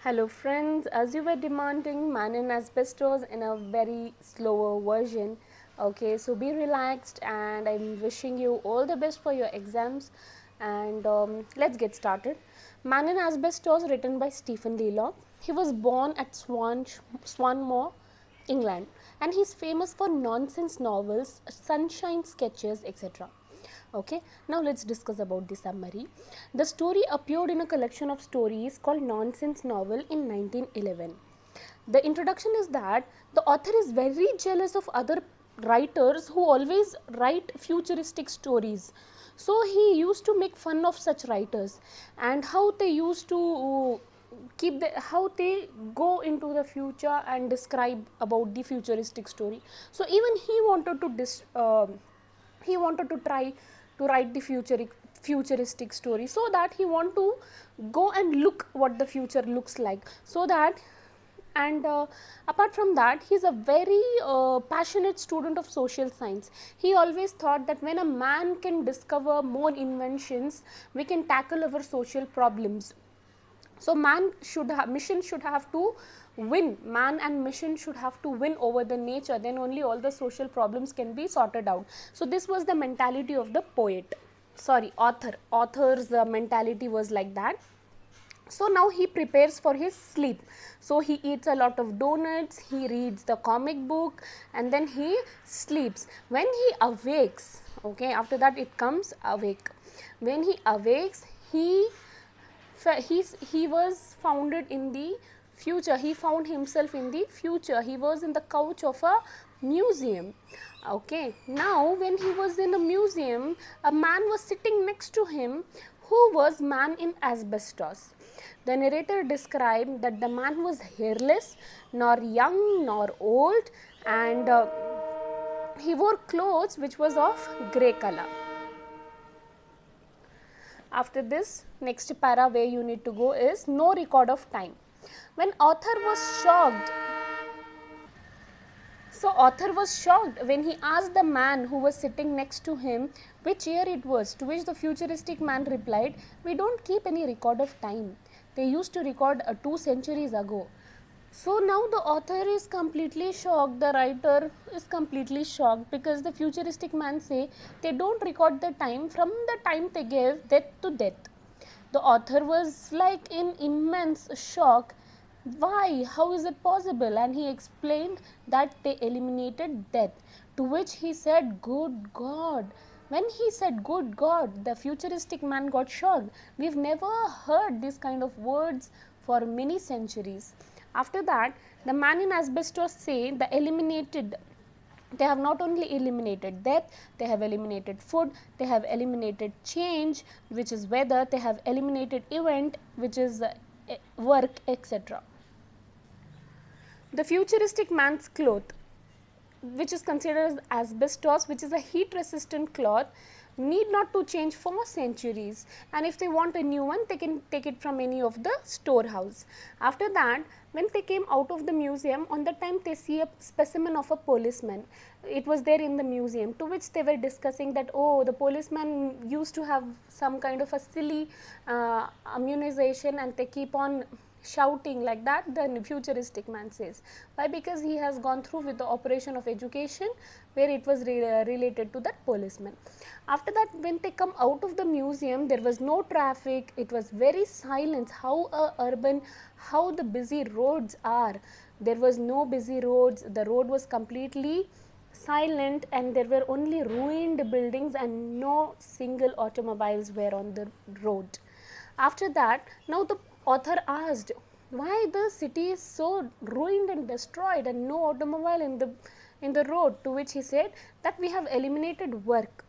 Hello friends, as you were demanding man in asbestos in a very slower version. Okay, so be relaxed and I'm wishing you all the best for your exams and let's get started. Man in Asbestos written by Stephen Leacock. He was born at Swanmore, England, and he's famous for nonsense novels, sunshine sketches, etc. Okay, now let's discuss about the summary. The story appeared in a collection of stories called Nonsense Novel in 1911. The introduction is that the author is very jealous of other writers who always write futuristic stories. So he used to make fun of such writers and how they used to how they go into the future and describe about the futuristic story. So even he wanted to try to write the futuristic story, so that he want to go and look what the future looks like, so that and apart from that, he is a very passionate student of social science. He always thought that when a man can discover more inventions, we can tackle our social problems. So mission should have to win, man and mission should have to win over the nature, then only all the social problems can be sorted out. So this was the mentality of the author's mentality was like that. So now he prepares for his sleep. So he eats a lot of donuts, he reads the comic book, and then he sleeps. When he awakes, okay, after that it comes awake. When he awakes, he was founded in the future. He found himself in the future. He was in the couch of a museum. Okay, now when he was in a museum, a man was sitting next to him who was man in asbestos. The narrator described that the man was hairless, nor young nor old, and he wore clothes which was of grey color. After this, next para where you need to go is no record of time. When author was shocked, author was shocked when he asked the man who was sitting next to him which year it was, to which the futuristic man replied, "We don't keep any record of time. They used to record 2 centuries ago." So now the author is completely shocked, the writer is completely shocked, because the futuristic man say they don't record the time from the time they gave death to death. The author was like in immense shock. Why? How is it possible? And he explained that they eliminated death, to which he said, "Good God." When he said "good God," the futuristic man got shocked. We've never heard this kind of words for many centuries. After that, the man in asbestos say they have not only eliminated death, they have eliminated food, they have eliminated change, which is weather, they have eliminated event, which is work, etc. The futuristic man's cloth, which is considered as asbestos, which is a heat resistant cloth, need not to change for centuries, and if they want a new one, they can take it from any of the storehouse. After that, when they came out of the museum, on the time they see a specimen of a policeman. It was there in the museum, to which they were discussing that, oh, the policeman used to have some kind of a silly immunization, and they keep on shouting like that. The futuristic man says, why? Because he has gone through with the operation of education where it was related to that policeman. After that, when they come out of the museum, there was no traffic, it was very silent. How the busy roads are, there was no busy roads, the road was completely silent, and there were only ruined buildings and no single automobiles were on the road. After that, now the author asked, why the city is so ruined and destroyed and no automobile in the road, to which he said that we have eliminated work,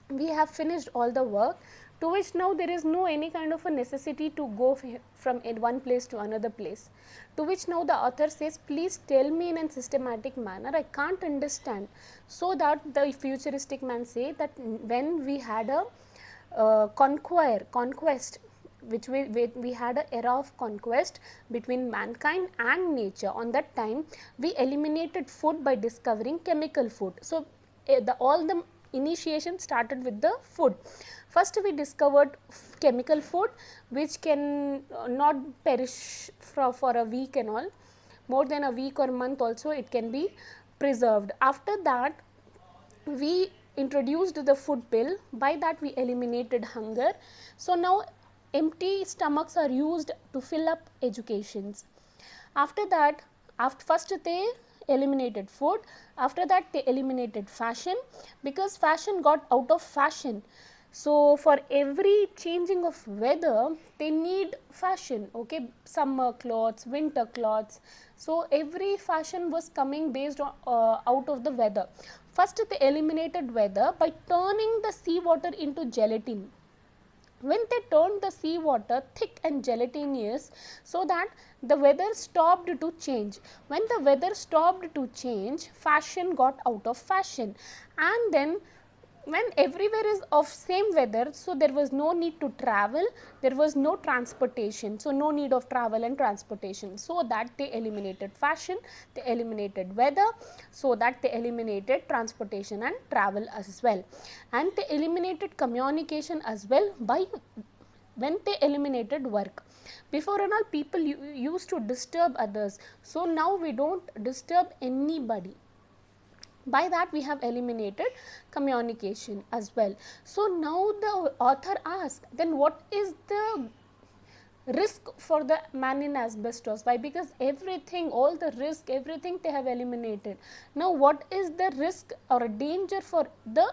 we have finished all the work, to which now there is no any kind of a necessity to go from one place to another place. To which now the author says, please tell me in a systematic manner, I can't understand. So that the futuristic man say that when we had a conquest, which we had an era of conquest between mankind and nature. On that time, we eliminated food by discovering chemical food. So all the initiation started with the food. First we discovered chemical food which can not perish for a week and all, more than a week or month also it can be preserved. After that we introduced the food pill, by that we eliminated hunger. So now empty stomachs are used to fill up educations. After that, first they eliminated food, after that they eliminated fashion, because fashion got out of fashion. So for every changing of weather they need fashion, okay, summer clothes, winter clothes. So every fashion was coming based on out of the weather. First they eliminated weather by turning the sea water into gelatin. When they turned the sea water thick and gelatinous, so that the weather stopped to change. When the weather stopped to change, fashion got out of fashion. And then when everywhere is of same weather, so there was no need to travel, there was no transportation, so no need of travel and transportation, so that they eliminated fashion, they eliminated weather, so that they eliminated transportation and travel as well. And they eliminated communication as well by when they eliminated work. Before and all people used to disturb others, so now we don't disturb anybody. By that we have eliminated communication as well. So now the author asks, then what is the risk for the man in asbestos? Why? Because everything, all the risk, everything they have eliminated. Now what is the risk or a danger for the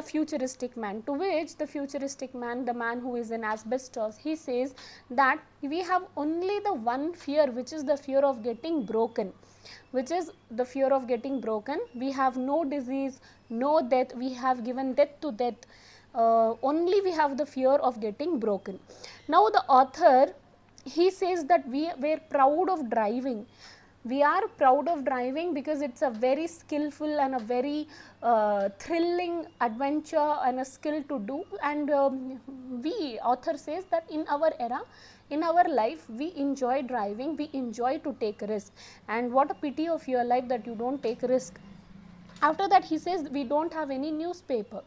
futuristic man? To which the futuristic man, the man who is in asbestos, he says that we have only the one fear, which is the fear of getting broken. Which is the fear of getting broken. We have no disease, no death, we have given death to death, only we have the fear of getting broken. Now the author, he says that we were proud of driving. We are proud of driving because it's a very skillful and a very thrilling adventure and a skill to do. And we, author says that in our era, in our life, we enjoy driving, we enjoy to take risk. And what a pity of your life that you don't take risk. After that he says we don't have any newspaper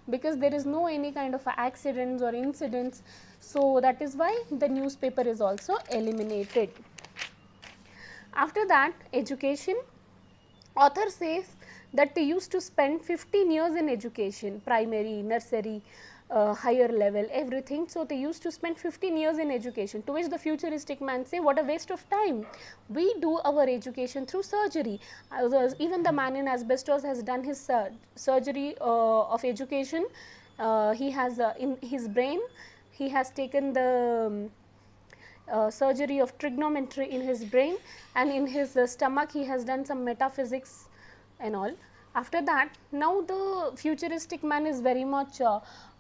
because there is no any kind of accidents or incidents. So that is why the newspaper is also eliminated. After that, education, author says that they used to spend 15 years in education, primary, nursery, higher level, everything. So they used to spend 15 years in education, to which the futuristic man say, what a waste of time. We do our education through surgery. Even the man in asbestos has done his surgery of education. He has in his brain, he has taken the surgery of trigonometry in his brain, and in his stomach he has done some metaphysics and all. After that, now the futuristic man is very much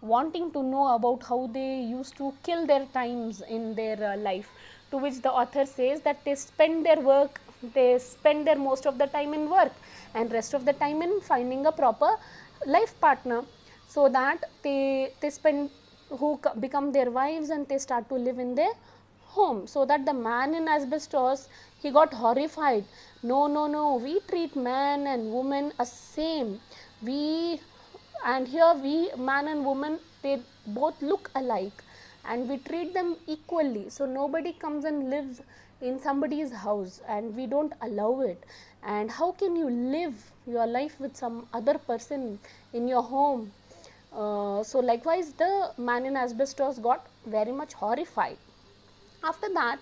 wanting to know about how they used to kill their times in their life, to which the author says that they spend their work, they spend their most of the time in work and rest of the time in finding a proper life partner, so that they spend, who become their wives, and they start to live in their home. So that the man in asbestos, he got horrified. No, no, no, we treat man and woman as same. We, and here we, man and woman, they both look alike and we treat them equally. So nobody comes and lives in somebody's house and we don't allow it. And how can you live your life with some other person in your home? So likewise the man in asbestos got very much horrified. After that,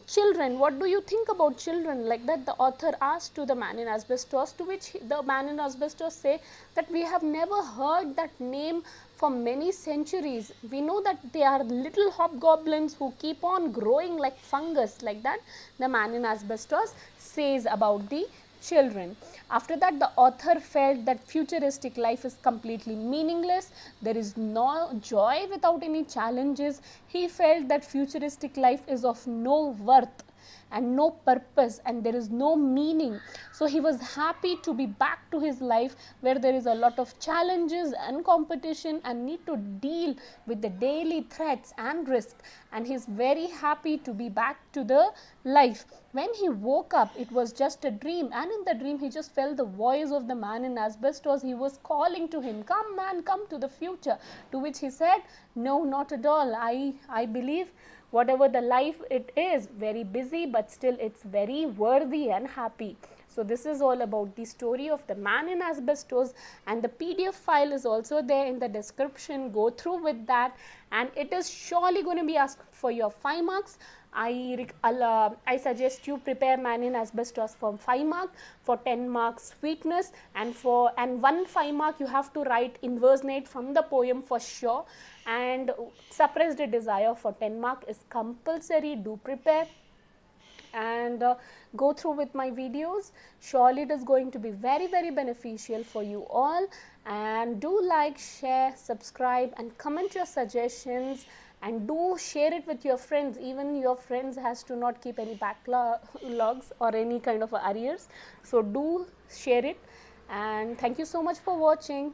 children, what do you think about children? Like that the author asked to the man in asbestos, to which the man in asbestos say that we have never heard that name for many centuries. We know that they are little hobgoblins who keep on growing like fungus. Like that the man in asbestos says about the children. After that, the author felt that futuristic life is completely meaningless. There is no joy without any challenges. He felt that futuristic life is of no worth. and no purpose, and there is no meaning. So he was happy to be back to his life where there is a lot of challenges and competition and need to deal with the daily threats and risk, and he's very happy to be back to the life. When he woke up, it was just a dream, and in the dream he just felt the voice of the man in asbestos. He was calling to him, come man, come to the future. To which he said, no, not at all. I believe whatever the life it is, very busy, but still it's very worthy and happy. So this is all about the story of the man in asbestos, and the PDF file is also there in the description. Go through with that, and it is surely going to be asked for your 5 marks. I suggest you prepare man in asbestos for 5 marks, for 10 marks sweetness, and 1 5 mark you have to write inversnate from the poem for sure, and suppressed desire for 10 mark is compulsory. Do prepare and go through with my videos. Surely it is going to be very, very beneficial for you all, and do like, share, subscribe, and comment your suggestions, and do share it with your friends. Even your friends has to not keep any backlogs or any kind of arrears, so do share it. And thank you so much for watching.